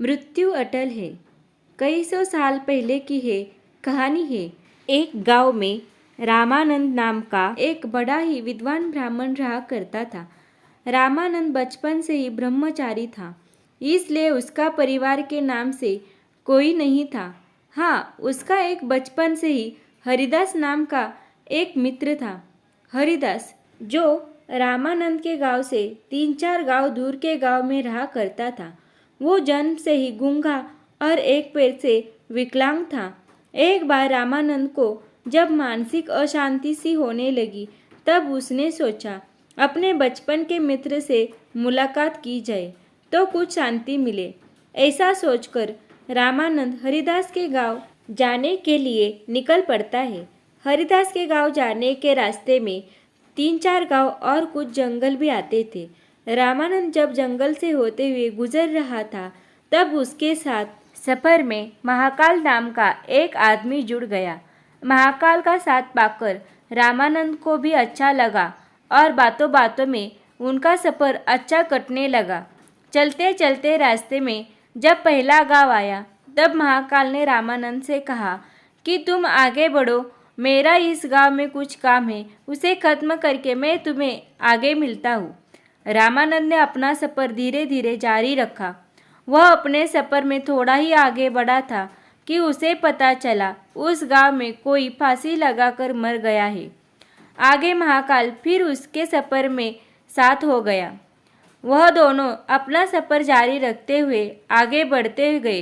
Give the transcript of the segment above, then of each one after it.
मृत्यु अटल है। कई सौ साल पहले की है कहानी है। एक गांव में रामानंद नाम का एक बड़ा ही विद्वान ब्राह्मण रहा करता था। रामानंद बचपन से ही ब्रह्मचारी था, इसलिए उसका परिवार के नाम से कोई नहीं था। हाँ, उसका एक बचपन से ही हरिदास नाम का एक मित्र था। हरिदास जो रामानंद के गांव से 3-4 गांव दूर के गांव में रहा करता था। वो जन्म से ही गूंगा और एक पैर से विकलांग था। एक बार रामानंद को जब मानसिक अशांति सी होने लगी, तब उसने सोचा अपने बचपन के मित्र से मुलाकात की जाए तो कुछ शांति मिले। ऐसा सोचकर रामानंद हरिदास के गांव जाने के लिए निकल पड़ता है। हरिदास के गांव जाने के रास्ते में 3-4 गांव और कुछ जंगल भी आते थे। रामानंद जब जंगल से होते हुए गुजर रहा था, तब उसके साथ सफर में महाकाल नाम का एक आदमी जुड़ गया। महाकाल का साथ पाकर रामानंद को भी अच्छा लगा और बातों बातों में उनका सफर अच्छा कटने लगा। चलते चलते रास्ते में जब पहला गांव आया, तब महाकाल ने रामानंद से कहा कि तुम आगे बढ़ो, मेरा इस गांव में कुछ काम है, उसे खत्म करके मैं तुम्हें आगे मिलता हूँ। रामानंद ने अपना सफ़र धीरे धीरे जारी रखा। वह अपने सफ़र में थोड़ा ही आगे बढ़ा था कि उसे पता चला उस गांव में कोई फांसी लगाकर मर गया है। आगे महाकाल फिर उसके सफ़र में साथ हो गया। वह दोनों अपना सफ़र जारी रखते हुए आगे बढ़ते गए।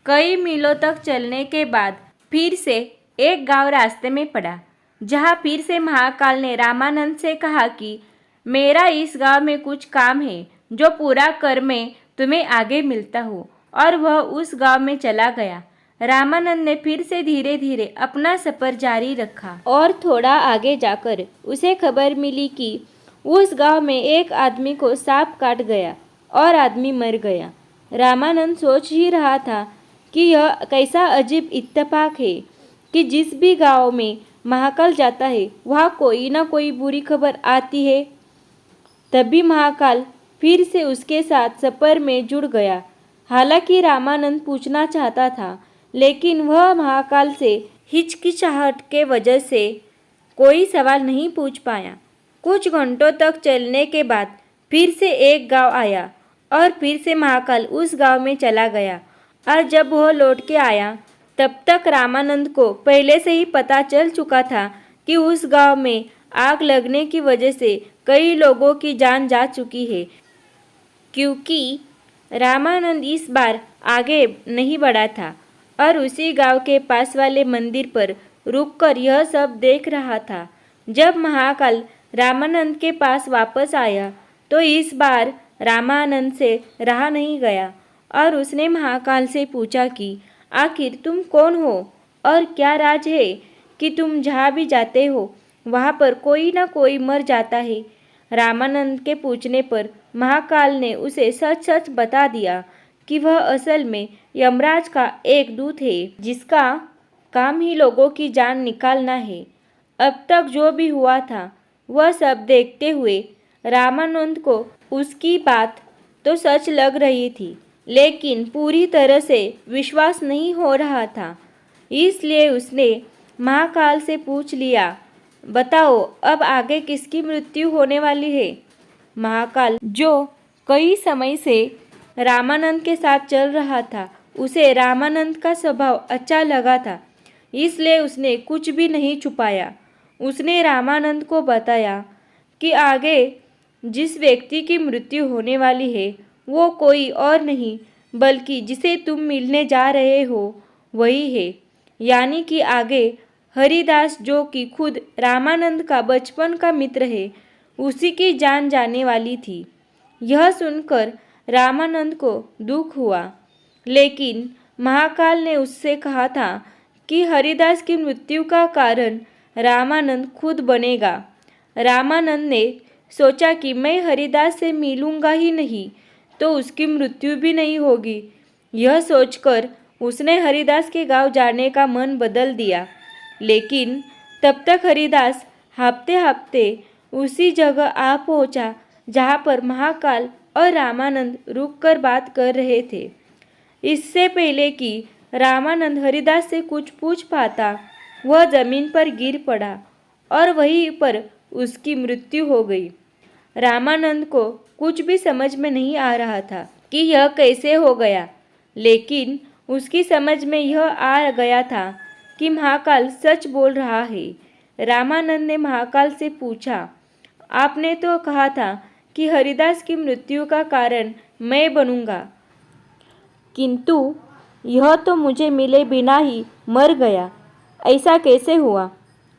कई मीलों तक चलने के बाद फिर से एक गांव रास्ते में पड़ा, जहां फिर से महाकाल ने रामानंद से कहा कि मेरा इस गांव में कुछ काम है, जो पूरा कर मैं तुम्हें आगे मिलता हूँ। और वह उस गांव में चला गया। रामानंद ने फिर से धीरे धीरे अपना सफ़र जारी रखा और थोड़ा आगे जाकर उसे खबर मिली कि उस गांव में एक आदमी को सांप काट गया और आदमी मर गया। रामानंद सोच ही रहा था कि यह कैसा अजीब इत्तेफाक है कि जिस भी गांव में महाकाल जाता है, वहाँ कोई ना कोई बुरी खबर आती है। तभी महाकाल फिर से उसके साथ सफ़र में जुड़ गया। हालांकि रामानंद पूछना चाहता था, लेकिन वह महाकाल से हिचकिचाहट के वजह से कोई सवाल नहीं पूछ पाया। कुछ घंटों तक चलने के बाद फिर से एक गांव आया और फिर से महाकाल उस गांव में चला गया। और जब वह लौट के आया, तब तक रामानंद को पहले से ही पता चल चुका था कि उस गांव में आग लगने की वजह से कई लोगों की जान जा चुकी है। क्योंकि रामानंद इस बार आगे नहीं बढ़ा था और उसी गांव के पास वाले मंदिर पर रुककर यह सब देख रहा था। जब महाकाल रामानंद के पास वापस आया, तो इस बार रामानंद से रहा नहीं गया और उसने महाकाल से पूछा कि आखिर तुम कौन हो और क्या राज है कि तुम जहाँ भी जाते हो वहाँ पर कोई ना कोई मर जाता है। रामानंद के पूछने पर महाकाल ने उसे सच सच बता दिया कि वह असल में यमराज का एक दूत है, जिसका काम ही लोगों की जान निकालना है। अब तक जो भी हुआ था वह सब देखते हुए रामानंद को उसकी बात तो सच लग रही थी, लेकिन पूरी तरह से विश्वास नहीं हो रहा था। इसलिए उसने महाकाल से पूछ लिया, बताओ अब आगे किसकी मृत्यु होने वाली है। महाकाल, जो कई समय से रामानंद के साथ चल रहा था, उसे रामानंद का स्वभाव अच्छा लगा था, इसलिए उसने कुछ भी नहीं छुपाया। उसने रामानंद को बताया कि आगे जिस व्यक्ति की मृत्यु होने वाली है, वो कोई और नहीं बल्कि जिसे तुम मिलने जा रहे हो वही है। यानी कि आगे हरिदास, जो कि खुद रामानंद का बचपन का मित्र है, उसी की जान जाने वाली थी। यह सुनकर रामानंद को दुख हुआ, लेकिन महाकाल ने उससे कहा था कि हरिदास की मृत्यु का कारण रामानंद खुद बनेगा। रामानंद ने सोचा कि मैं हरिदास से मिलूंगा ही नहीं तो उसकी मृत्यु भी नहीं होगी। यह सोचकर उसने हरिदास के गांव जाने का मन बदल दिया। लेकिन तब तक हरिदास हाँफते हाँफते उसी जगह आ पहुंचा जहाँ पर महाकाल और रामानंद रुककर बात कर रहे थे। इससे पहले कि रामानंद हरिदास से कुछ पूछ पाता, वह जमीन पर गिर पड़ा और वहीं पर उसकी मृत्यु हो गई। रामानंद को कुछ भी समझ में नहीं आ रहा था कि यह कैसे हो गया, लेकिन उसकी समझ में यह आ गया था कि महाकाल सच बोल रहा है। रामानंद ने महाकाल से पूछा, आपने तो कहा था कि हरिदास की मृत्यु का कारण मैं बनूंगा, किंतु यह तो मुझे मिले बिना ही मर गया, ऐसा कैसे हुआ?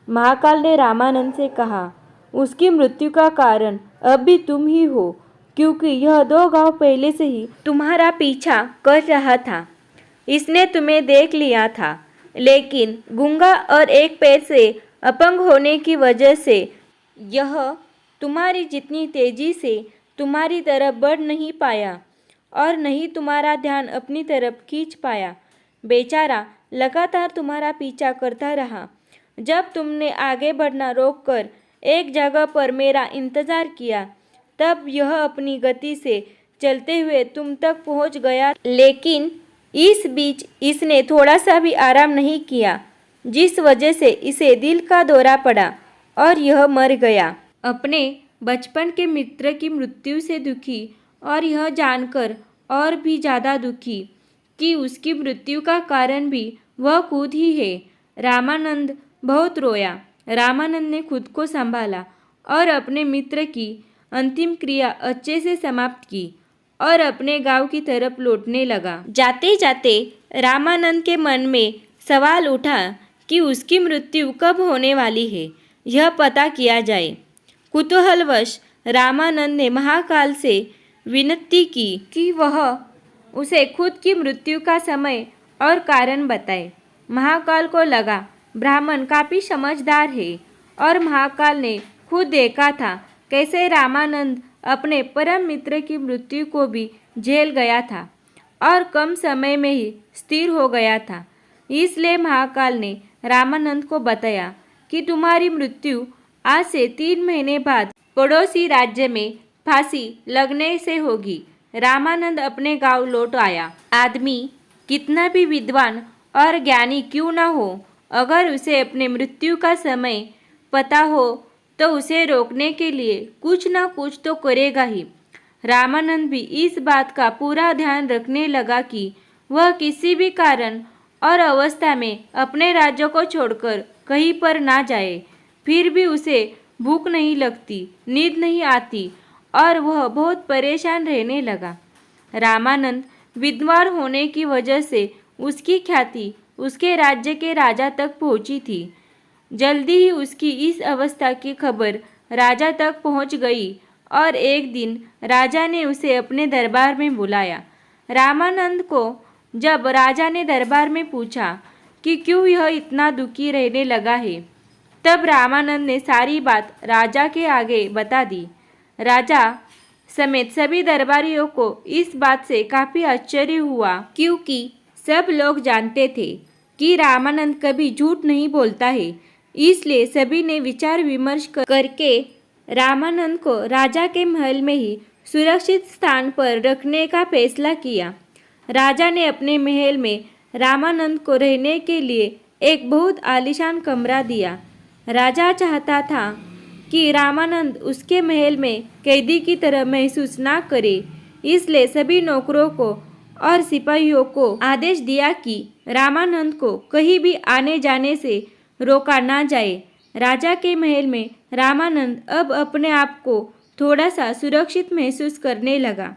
महाकाल ने रामानंद से कहा, उसकी मृत्यु का कारण अब भी तुम ही हो, क्योंकि यह 2 गांव पहले से ही तुम्हारा पीछा कर रहा था। इसने तुम्हें देख लिया था, लेकिन गूंगा और एक पैर से अपंग होने की वजह से यह तुम्हारी जितनी तेजी से तुम्हारी तरफ बढ़ नहीं पाया और नहीं तुम्हारा ध्यान अपनी तरफ खींच पाया। बेचारा लगातार तुम्हारा पीछा करता रहा। जब तुमने आगे बढ़ना रोककर एक जगह पर मेरा इंतजार किया, तब यह अपनी गति से चलते हुए तुम तक पहुंच गया, लेकिन इस बीच इसने थोड़ा सा भी आराम नहीं किया, जिस वजह से इसे दिल का दौरा पड़ा और यह मर गया। अपने बचपन के मित्र की मृत्यु से दुखी और यह जानकर और भी ज़्यादा दुखी कि उसकी मृत्यु का कारण भी वह खुद ही है, रामानंद बहुत रोया। रामानंद ने खुद को संभाला और अपने मित्र की अंतिम क्रिया अच्छे से समाप्त की और अपने गांव की तरफ लौटने लगा। जाते जाते रामानंद के मन में सवाल उठा कि उसकी मृत्यु कब होने वाली है, यह पता किया जाए। कुतूहलवश रामानंद ने महाकाल से विनती की कि वह उसे खुद की मृत्यु का समय और कारण बताए। महाकाल को लगा ब्राह्मण काफ़ी समझदार है और महाकाल ने खुद देखा था कैसे रामानंद अपने परम मित्र की मृत्यु को भी झेल गया था और कम समय में ही स्थिर हो गया था। इसलिए महाकाल ने रामानंद को बताया कि तुम्हारी मृत्यु आज से 3 महीने बाद पड़ोसी राज्य में फांसी लगने से होगी। रामानंद अपने गांव लौट आया। आदमी कितना भी विद्वान और ज्ञानी क्यों न हो, अगर उसे अपने मृत्यु का समय पता हो तो उसे रोकने के लिए कुछ न कुछ तो करेगा ही। रामानंद भी इस बात का पूरा ध्यान रखने लगा कि वह किसी भी कारण और अवस्था में अपने राज्य को छोड़कर कहीं पर ना जाए। फिर भी उसे भूख नहीं लगती, नींद नहीं आती और वह बहुत परेशान रहने लगा। रामानंद विद्वान होने की वजह से उसकी ख्याति उसके राज्य के राजा तक पहुंची थी। जल्दी ही उसकी इस अवस्था की खबर राजा तक पहुंच गई और एक दिन राजा ने उसे अपने दरबार में बुलाया। रामानंद को जब राजा ने दरबार में पूछा कि क्यों यह इतना दुखी रहने लगा है, तब रामानंद ने सारी बात राजा के आगे बता दी। राजा समेत सभी दरबारियों को इस बात से काफ़ी आश्चर्य हुआ, क्योंकि सब लोग जानते थे कि रामानंद कभी झूठ नहीं बोलता है। इसलिए सभी ने विचार विमर्श करके रामानंद को राजा के महल में ही सुरक्षित स्थान पर रखने का फैसला किया। राजा ने अपने महल में रामानंद को रहने के लिए एक बहुत आलीशान कमरा दिया। राजा चाहता था कि रामानंद उसके महल में कैदी की तरह महसूस ना करे, इसलिए सभी नौकरों को और सिपाहियों को आदेश दिया कि रामानंद को कहीं भी आने जाने से रोका ना जाए। राजा के महल में रामानंद अब अपने आप को थोड़ा सा सुरक्षित महसूस करने लगा,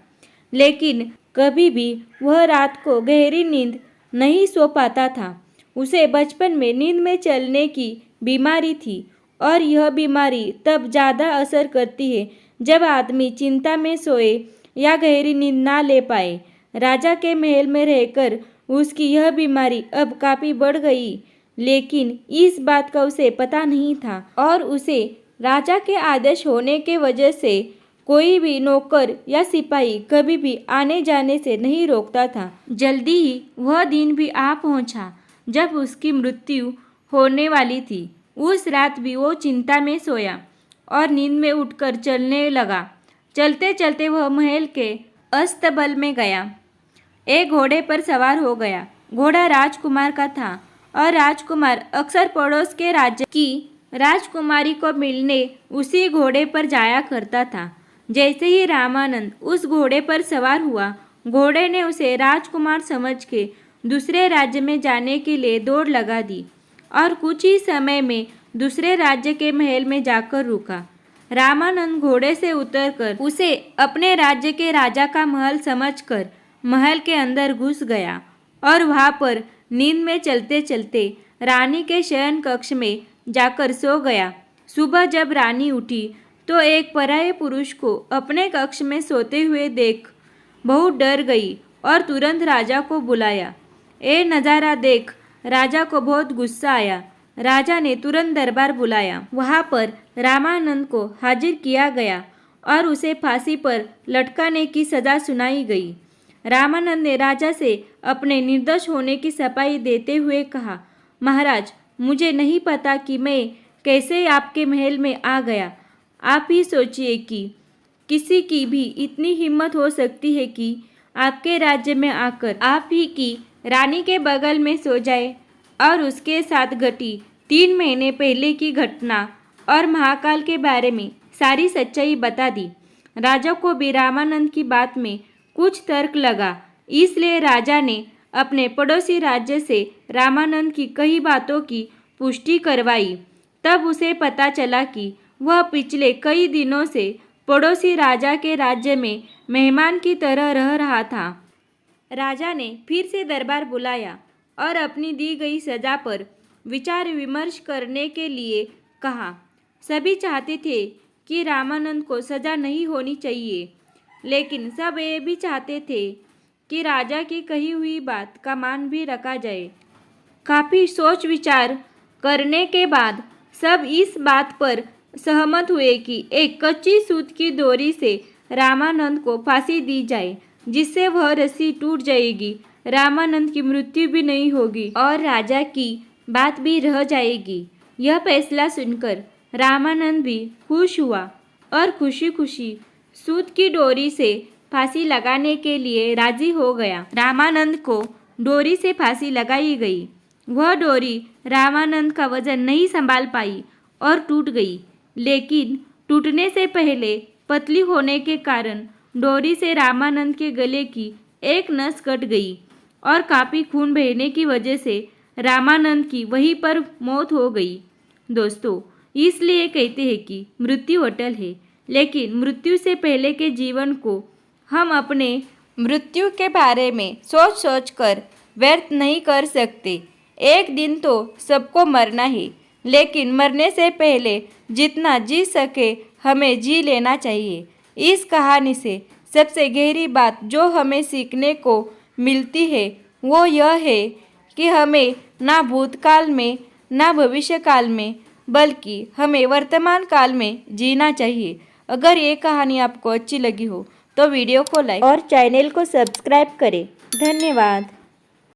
लेकिन कभी भी वह रात को गहरी नींद नहीं सो पाता था। उसे बचपन में नींद में चलने की बीमारी थी और यह बीमारी तब ज़्यादा असर करती है जब आदमी चिंता में सोए या गहरी नींद ना ले पाए। राजा के महल में रहकर उसकी यह बीमारी अब काफ़ी बढ़ गई, लेकिन इस बात का उसे पता नहीं था और उसे राजा के आदेश होने के वजह से कोई भी नौकर या सिपाही कभी भी आने जाने से नहीं रोकता था। जल्दी ही वह दिन भी आ पहुंचा जब उसकी मृत्यु होने वाली थी। उस रात भी वो चिंता में सोया और नींद में उठकर चलने लगा। चलते चलते वह महल के अस्तबल में गया। एक घोड़े पर सवार हो गया। घोड़ा राजकुमार का था और राजकुमार अक्सर पड़ोस के राज्य की राजकुमारी को मिलने उसी घोड़े पर जाया करता था। जैसे ही रामानंद उस घोड़े पर सवार हुआ, घोड़े ने उसे राजकुमार समझ के दूसरे राज्य में जाने के लिए दौड़ लगा दी और कुछ ही समय में दूसरे राज्य के महल में जाकर रुका। रामानंद घोड़े से उतरकर उसे अपने राज्य के राजा का महल समझकर महल के अंदर घुस गया और वहां पर नींद में चलते चलते रानी के शयन कक्ष में जाकर सो गया। सुबह जब रानी उठी तो एक पराये पुरुष को अपने कक्ष में सोते हुए देख बहुत डर गई और तुरंत राजा को बुलाया। ये नज़ारा देख राजा को बहुत गुस्सा आया। राजा ने तुरंत दरबार बुलाया। वहां पर रामानंद को हाजिर किया गया और उसे फांसी पर लटकाने की सजा सुनाई गई। रामानंद ने राजा से अपने निर्दोष होने की सफाई देते हुए कहा, महाराज, मुझे नहीं पता कि मैं कैसे आपके महल में आ गया। आप ही सोचिए कि किसी की भी इतनी हिम्मत हो सकती है कि आपके राज्य में आकर आप ही की रानी के बगल में सो जाए और उसके साथ घटी 3 महीने पहले की घटना और महाकाल के बारे में सारी सच्चाई बता दी। राजा को भी रामानंद की बात में कुछ तर्क लगा, इसलिए राजा ने अपने पड़ोसी राज्य से रामानंद की कई बातों की पुष्टि करवाई। तब उसे पता चला कि वह पिछले कई दिनों से पड़ोसी राजा के राज्य में मेहमान की तरह रह रहा था। राजा ने फिर से दरबार बुलाया और अपनी दी गई सजा पर विचार विमर्श करने के लिए कहा। सभी चाहते थे कि रामानंद को सजा नहीं होनी चाहिए, लेकिन सब ये भी चाहते थे कि राजा की कही हुई बात का मान भी रखा जाए। काफ़ी सोच विचार करने के बाद सब इस बात पर सहमत हुए कि एक कच्ची सूत की डोरी से रामानंद को फांसी दी जाए, जिससे वह रस्सी टूट जाएगी, रामानंद की मृत्यु भी नहीं होगी और राजा की बात भी रह जाएगी। यह फैसला सुनकर रामानंद भी खुश हुआ और खुशी खुशी सूत की डोरी से फांसी लगाने के लिए राजी हो गया। रामानंद को डोरी से फांसी लगाई गई। वह डोरी रामानंद का वजन नहीं संभाल पाई और टूट गई, लेकिन टूटने से पहले पतली होने के कारण डोरी से रामानंद के गले की एक नस कट गई और काफ़ी खून बहने की वजह से रामानंद की वहीं पर मौत हो गई। दोस्तों, इसलिए कहते हैं कि मृत्यु अटल है, लेकिन मृत्यु से पहले के जीवन को हम अपने मृत्यु के बारे में सोच सोच कर व्यर्थ नहीं कर सकते। एक दिन तो सबको मरना है, लेकिन मरने से पहले जितना जी सके हमें जी लेना चाहिए। इस कहानी से सबसे गहरी बात जो हमें सीखने को मिलती है वो यह है कि हमें ना भूतकाल में ना भविष्य काल में बल्कि हमें वर्तमान काल में जीना चाहिए। अगर ये कहानी आपको अच्छी लगी हो तो वीडियो को लाइक और चैनल को सब्सक्राइब करें। धन्यवाद।